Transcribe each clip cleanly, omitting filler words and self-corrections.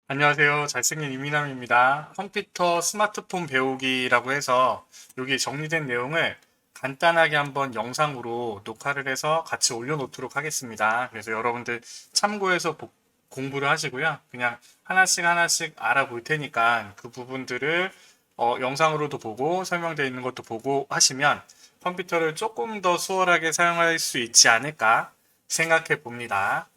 안녕하세요. 잘생긴 이민남입니다. 컴퓨터 스마트폰 배우기라고 해서 여기 정리된 내용을 간단하게 한번 영상으로 녹화를 해서 같이 올려놓도록 하겠습니다. 그래서 여러분들 참고해서 공부를 하시고요. 그냥 하나씩 하나씩 알아볼 테니까 그 부분들을 영상으로도 보고 설명되어 있는 것도 보고 하시면 컴퓨터를 조금 더 수월하게 사용할 수 있지 않을까 생각해 봅니다.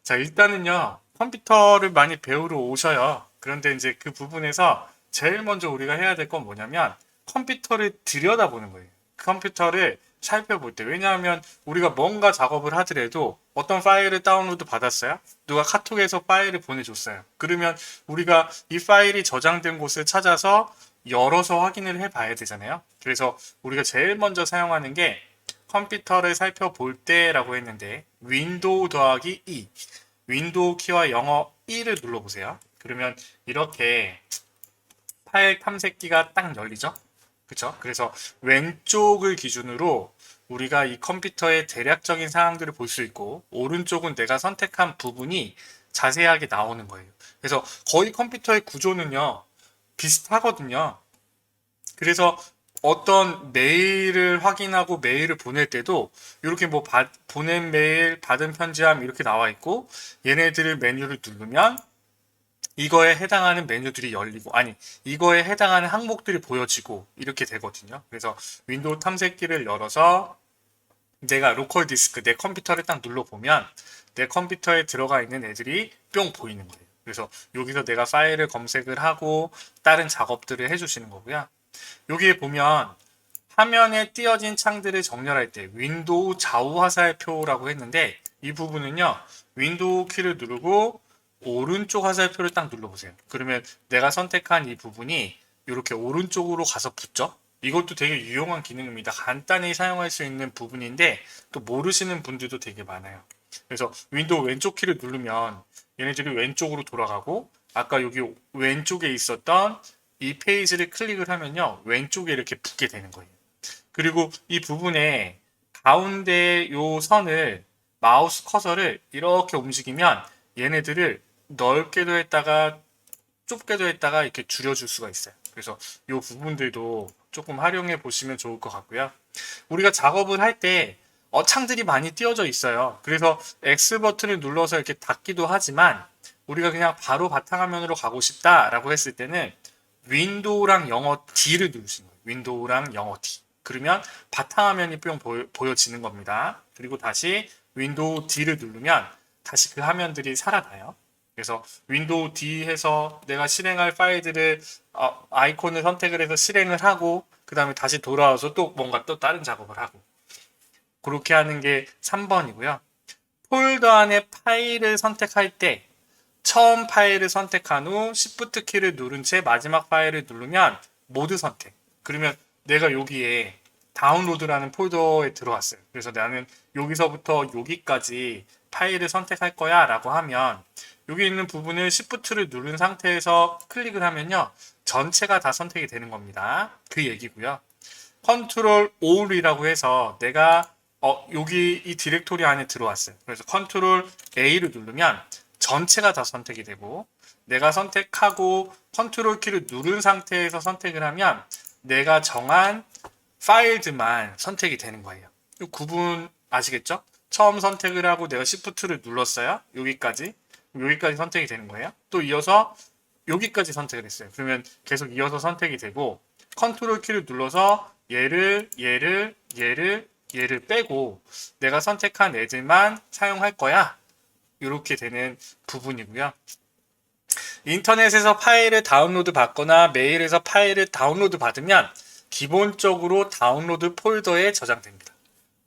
자, 일단은요, 컴퓨터를 많이 배우러 오셔요. 그런데 이제 그 부분에서 제일 먼저 우리가 해야 될 건 뭐냐면 컴퓨터를 들여다보는 거예요. 컴퓨터를 살펴볼 때. 왜냐하면 우리가 뭔가 작업을 하더라도 어떤 파일을 다운로드 받았어요? 누가 카톡에서 파일을 보내줬어요. 그러면 우리가 이 파일이 저장된 곳을 찾아서 열어서 확인을 해 봐야 되잖아요. 그래서 우리가 제일 먼저 사용하는 게 컴퓨터를 살펴볼 때라고 했는데 윈도우 더하기 E 윈도우 키와 영어 E를 눌러보세요. 그러면 이렇게 파일 탐색기가 딱 열리죠? 그쵸? 그래서 왼쪽을 기준으로 우리가 이 컴퓨터의 대략적인 사항들을 볼 수 있고 오른쪽은 내가 선택한 부분이 자세하게 나오는 거예요. 그래서 거의 컴퓨터의 구조는요 비슷하거든요. 그래서 어떤 메일을 확인하고 메일을 보낼 때도 이렇게 뭐 보낸 메일, 받은 편지함 이렇게 나와 있고 얘네들을 메뉴를 누르면 이거에 해당하는 메뉴들이 열리고 아니 이거에 해당하는 항목들이 보여지고 이렇게 되거든요. 그래서 윈도우 탐색기를 열어서 내가 로컬 디스크 내 컴퓨터를 딱 눌러보면 내 컴퓨터에 들어가 있는 애들이 뿅 보이는 거예요. 그래서 여기서 내가 파일을 검색을 하고 다른 작업들을 해주시는 거고요. 여기에 보면 화면에 띄어진 창들을 정렬할 때 윈도우 좌우 화살표라고 했는데 이 부분은요. 윈도우 키를 누르고 오른쪽 화살표를 딱 눌러보세요. 그러면 내가 선택한 이 부분이 이렇게 오른쪽으로 가서 붙죠. 이것도 되게 유용한 기능입니다. 간단히 사용할 수 있는 부분인데 또 모르시는 분들도 되게 많아요. 그래서 윈도우 왼쪽 키를 누르면 얘네들이 왼쪽으로 돌아가고 아까 여기 왼쪽에 있었던 이 페이지를 클릭을 하면요. 왼쪽에 이렇게 붙게 되는 거예요. 그리고 이 부분에 가운데 요 선을 마우스 커서를 이렇게 움직이면 얘네들을 넓게도 했다가 좁게도 했다가 이렇게 줄여줄 수가 있어요. 그래서 이 부분들도 조금 활용해 보시면 좋을 것 같고요. 우리가 작업을 할 때 창들이 많이 띄어져 있어요. 그래서 X 버튼을 눌러서 이렇게 닫기도 하지만 우리가 그냥 바로 바탕화면으로 가고 싶다라고 했을 때는 윈도우랑 영어 D를 누르시는 거예요. 윈도우랑 영어 D. 그러면 바탕화면이 뿅 보여지는 겁니다. 그리고 다시 윈도우 D를 누르면 다시 그 화면들이 살아나요. 그래서 윈도우 D 해서 내가 실행할 파일들을 아이콘을 선택을 해서 실행을 하고 그 다음에 다시 돌아와서 또 뭔가 또 다른 작업을 하고 그렇게 하는 게 3번이고요. 폴더 안에 파일을 선택할 때 처음 파일을 선택한 후 Shift 키를 누른 채 마지막 파일을 누르면 모드 선택. 그러면 내가 여기에 다운로드라는 폴더에 들어왔어요. 그래서 나는 여기서부터 여기까지 파일을 선택할 거야 라고 하면 여기 있는 부분을 Shift를 누른 상태에서 클릭을 하면요. 전체가 다 선택이 되는 겁니다. 그 얘기고요. 컨트롤 All이라고 해서 내가 여기 이 디렉토리 안에 들어왔어요. 그래서 컨트롤 A를 누르면 전체가 다 선택이 되고 내가 선택하고 컨트롤 키를 누른 상태에서 선택을 하면 내가 정한 파일들만 선택이 되는 거예요. 이 구분 아시겠죠? 처음 선택을 하고 내가 Shift를 눌렀어요. 여기까지 선택이 되는 거예요. 또 이어서 여기까지 선택을 했어요. 그러면 계속 이어서 선택이 되고 컨트롤 키를 눌러서 얘를 빼고 내가 선택한 애들만 사용할 거야. 이렇게 되는 부분이고요. 인터넷에서 파일을 다운로드 받거나 메일에서 파일을 다운로드 받으면 기본적으로 다운로드 폴더에 저장됩니다.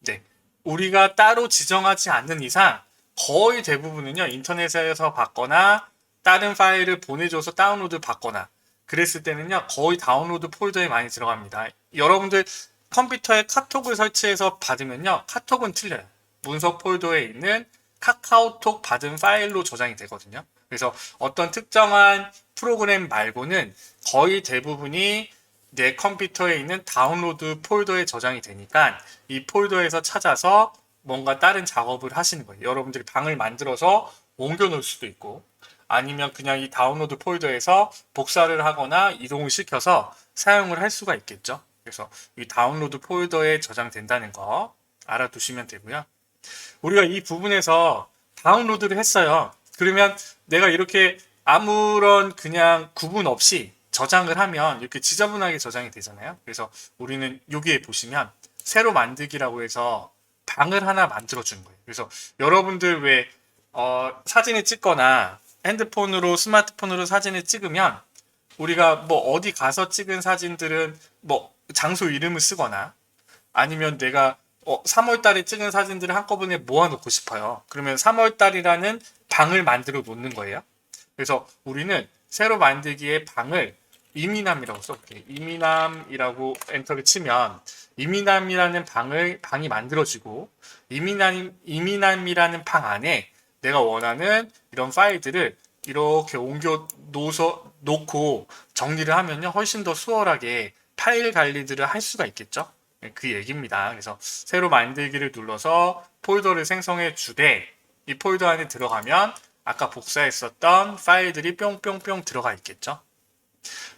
네. 우리가 따로 지정하지 않는 이상 거의 대부분은요, 인터넷에서 받거나 다른 파일을 보내줘서 다운로드 받거나 그랬을 때는요, 거의 다운로드 폴더에 많이 들어갑니다. 여러분들 컴퓨터에 카톡을 설치해서 받으면요, 카톡은 틀려요. 문서 폴더에 있는 카카오톡 받은 파일로 저장이 되거든요. 그래서 어떤 특정한 프로그램 말고는 거의 대부분이 내 컴퓨터에 있는 다운로드 폴더에 저장이 되니까 이 폴더에서 찾아서 뭔가 다른 작업을 하시는 거예요. 여러분들이 방을 만들어서 옮겨 놓을 수도 있고 아니면 그냥 이 다운로드 폴더에서 복사를 하거나 이동을 시켜서 사용을 할 수가 있겠죠. 그래서 이 다운로드 폴더에 저장된다는 거 알아두시면 되고요. 우리가 이 부분에서 다운로드를 했어요. 그러면 내가 이렇게 아무런 그냥 구분 없이 저장을 하면 이렇게 지저분하게 저장이 되잖아요. 그래서 우리는 여기에 보시면 새로 만들기라고 해서 방을 하나 만들어 주는 거예요. 그래서 여러분들 왜 사진을 찍거나 핸드폰으로 스마트폰으로 사진을 찍으면 우리가 뭐 어디 가서 찍은 사진들은 뭐 장소 이름을 쓰거나 아니면 내가 3월 달에 찍은 사진들을 한꺼번에 모아놓고 싶어요. 그러면 3월 달이라는 방을 만들어 놓는 거예요. 그래서 우리는 새로 만들기에 방을 이미남이라고 써볼게요. 이미남이라고 엔터를 치면 이미남이라는 방이 만들어지고 이미남이라는 방 안에 내가 원하는 이런 파일들을 이렇게 옮겨 놓고 정리를 하면요 훨씬 더 수월하게 파일 관리들을 할 수가 있겠죠. 그 얘기입니다. 그래서 새로 만들기를 눌러서 폴더를 생성해 주되 이 폴더 안에 들어가면 아까 복사했었던 파일들이 뿅뿅뿅 들어가 있겠죠.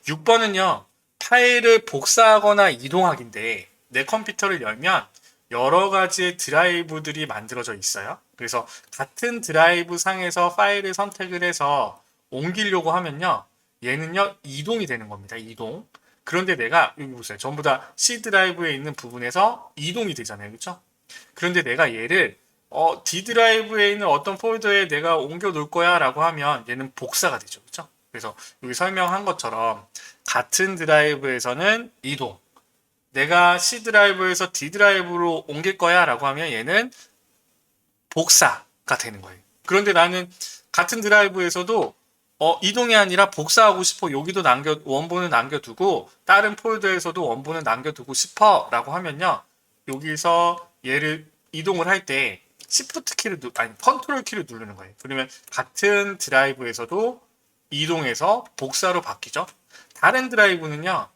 6번은요. 파일을 복사하거나 이동하기인데 내 컴퓨터를 열면 여러 가지의 드라이브들이 만들어져 있어요. 그래서 같은 드라이브 상에서 파일을 선택을 해서 옮기려고 하면요. 얘는요. 이동이 되는 겁니다. 이동. 그런데 내가 여기 보세요. 전부 다 C 드라이브에 있는 부분에서 이동이 되잖아요. 그렇죠? 그런데 내가 얘를 D 드라이브에 있는 어떤 폴더에 내가 옮겨 놓을 거야 라고 하면 얘는 복사가 되죠. 그렇죠? 그래서 여기 설명한 것처럼 같은 드라이브에서는 이동, 내가 C 드라이브에서 D 드라이브로 옮길 거야 라고 하면 얘는 복사가 되는 거예요. 그런데 나는 같은 드라이브에서도 이동이 아니라 복사하고 싶어. 여기도 원본을 남겨두고 다른 폴더에서도 원본을 남겨두고 싶어 라고 하면요. 여기서 얘를 이동을 할 때 Shift 키를 컨트롤 키를 누르는 거예요. 그러면 같은 드라이브에서도 이동해서 복사로 바뀌죠. 다른 드라이브는요.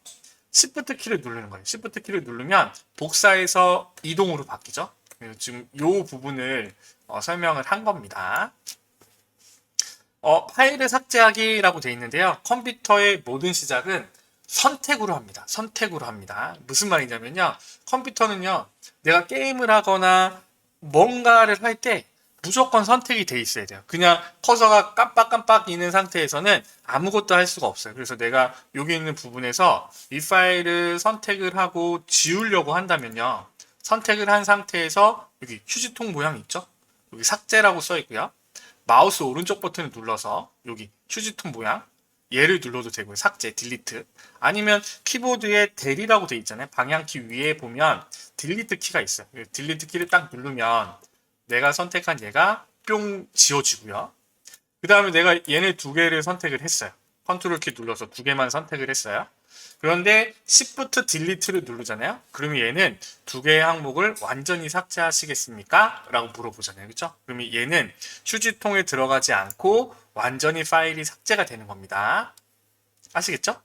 Shift 키를 누르는 거예요. Shift 키를 누르면 복사해서 이동으로 바뀌죠. 지금 이 부분을 설명을 한 겁니다. 파일을 삭제하기라고 되어 있는데요. 컴퓨터의 모든 시작은 선택으로 합니다. 선택으로 합니다. 무슨 말이냐면요. 컴퓨터는요. 내가 게임을 하거나 뭔가를 할 때 무조건 선택이 돼 있어야 돼요. 그냥 커서가 깜빡깜빡 있는 상태에서는 아무것도 할 수가 없어요. 그래서 내가 여기 있는 부분에서 이 파일을 선택을 하고 지우려고 한다면요. 선택을 한 상태에서 여기 휴지통 모양 있죠? 여기 삭제라고 써 있고요. 마우스 오른쪽 버튼을 눌러서 여기 휴지통 모양 얘를 눌러도 되고요. 삭제, 딜리트. 아니면 키보드에 델이라고 되어 있잖아요. 방향키 위에 보면 딜리트 키가 있어요. 딜리트 키를 딱 누르면 내가 선택한 얘가 뿅 지워지고요. 그 다음에 내가 얘네 두 개를 선택을 했어요. 컨트롤 키 눌러서 두 개만 선택을 했어요. 그런데 Shift 딜리트를 누르잖아요. 그러면 얘는 두 개의 항목을 완전히 삭제하시겠습니까? 라고 물어보잖아요. 그렇죠? 그러면 얘는 휴지통에 들어가지 않고 완전히 파일이 삭제가 되는 겁니다. 아시겠죠?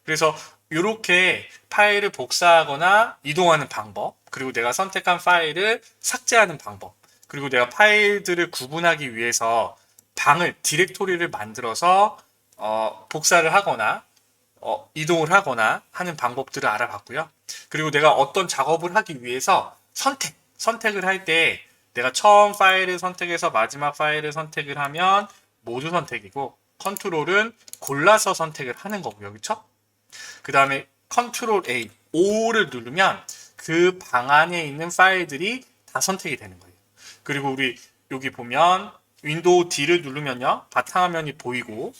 그래서 이렇게 파일을 복사하거나 이동하는 방법, 그리고 내가 선택한 파일을 삭제하는 방법, 그리고 내가 파일들을 구분하기 위해서 디렉토리를 만들어서 복사를 하거나 이동을 하거나 하는 방법들을 알아봤고요. 그리고 내가 어떤 작업을 하기 위해서 선택을 할 때 내가 처음 파일을 선택해서 마지막 파일을 선택을 하면 모두 선택이고 컨트롤은 골라서 선택을 하는 거고요. 그렇죠? 그 다음에 컨트롤 A, O를 누르면 그 방 안에 있는 파일들이 다 선택이 되는 거예요. 그리고 우리 여기 보면 윈도우 D를 누르면요. 바탕화면이 보이고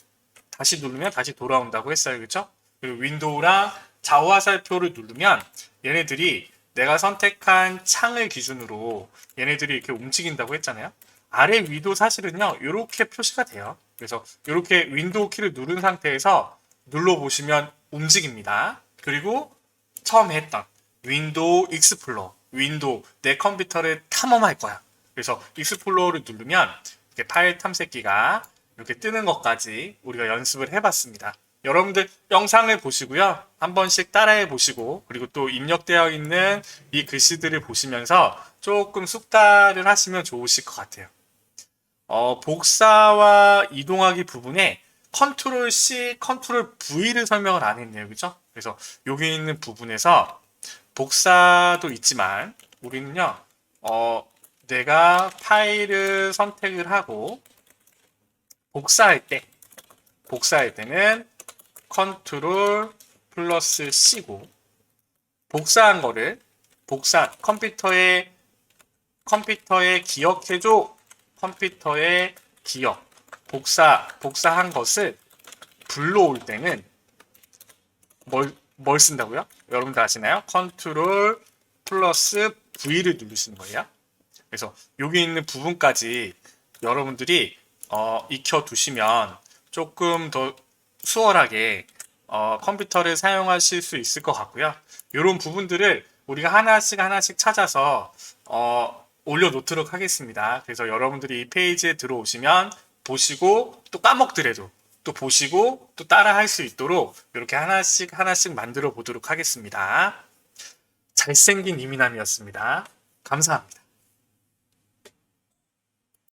다시 누르면 다시 돌아온다고 했어요. 그렇죠? 그리고 윈도우랑 좌우화살표를 누르면 얘네들이 내가 선택한 창을 기준으로 얘네들이 이렇게 움직인다고 했잖아요. 아래 위도 사실은요. 이렇게 표시가 돼요. 그래서 이렇게 윈도우 키를 누른 상태에서 눌러보시면 움직입니다. 그리고 처음 했던 윈도우 익스플로어, 윈도우 내 컴퓨터를 탐험할 거야. 그래서 익스플로어를 누르면 이렇게 파일 탐색기가 이렇게 뜨는 것까지 우리가 연습을 해봤습니다. 여러분들 영상을 보시고요. 한 번씩 따라해 보시고 그리고 또 입력되어 있는 이 글씨들을 보시면서 조금 숙달을 하시면 좋으실 것 같아요. 복사와 이동하기 부분에 컨트롤 C, 컨트롤 V를 설명을 안 했네요. 그죠? 그래서 여기 있는 부분에서 복사도 있지만 우리는요, 내가 파일을 선택을 하고 복사할 때는 컨트롤 플러스 C고 복사한 거를 컴퓨터에 기억해줘. 컴퓨터에 복사한 것을 불러올 때는 뭘 쓴다고요? 여러분들 아시나요? 컨트롤 플러스 V를 누르시는 거예요. 그래서 여기 있는 부분까지 여러분들이 익혀두시면 조금 더 수월하게 컴퓨터를 사용하실 수 있을 것 같고요. 이런 부분들을 우리가 하나씩 찾아서 올려놓도록 하겠습니다. 그래서 여러분들이 이 페이지에 들어오시면 보시고 또 까먹더라도 또 보시고 또 따라 할 수 있도록 이렇게 하나씩 만들어 보도록 하겠습니다. 잘생긴 이민남이었습니다. 감사합니다.